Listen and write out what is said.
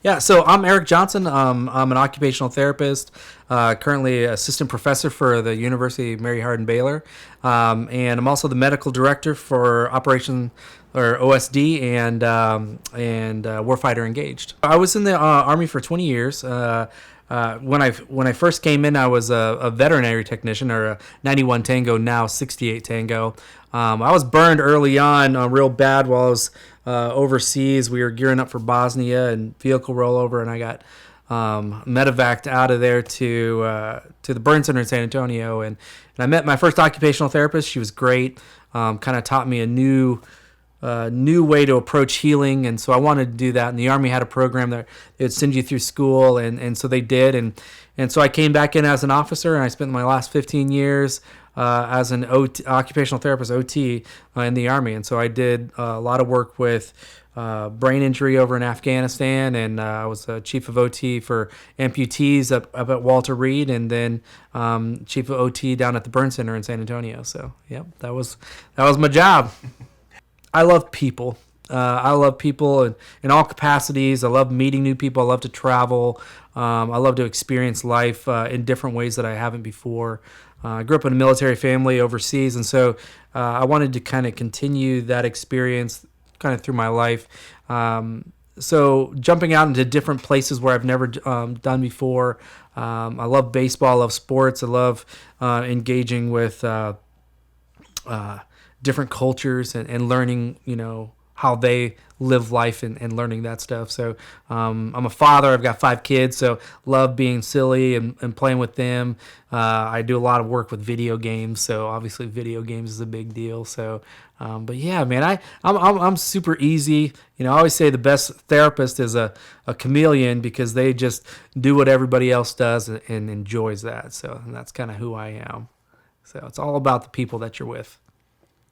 Yeah, so I'm Eric Johnson. I'm an occupational therapist, currently assistant professor for the University of Mary Hardin Baylor, and I'm also the medical director for Operation or OSD and Warfighter Engaged. I was in the Army for 20 years. When I first came in, I was a veterinary technician, or a 91 Tango, now 68 Tango. I was burned early on, real bad while I was overseas. We were gearing up for Bosnia and vehicle rollover, and I got medevaced out of there to the burn center in San Antonio, and I met my first occupational therapist. She was great. Kind of taught me a new way to approach healing, and so I wanted to do that. And the Army had a program that it would send you through school, and so they did, and so I came back in as an officer, and I spent my last 15 years as an occupational therapist, OT, in the Army. And so I did a lot of work with brain injury over in Afghanistan, and I was chief of OT for amputees up at Walter Reed, and then chief of OT down at the burn center in San Antonio. So, yep, that was my job. I love people. I love people in all capacities. I love meeting new people. I love to travel. I love to experience life in different ways that I haven't before. I grew up in a military family overseas, and so I wanted to kind of continue that experience kind of through my life. So jumping out into different places where I've never done before. I love baseball. I love sports. I love engaging with different cultures and learning, how they live life and learning that stuff. So I'm a father. I've got 5 kids, so love being silly and playing with them. I do a lot of work with video games, so obviously video games is a big deal. So, but yeah, man, I'm super easy. I always say the best therapist is a chameleon, because they just do what everybody else does and enjoys that. So, and that's kind of who I am. So it's all about the people that you're with.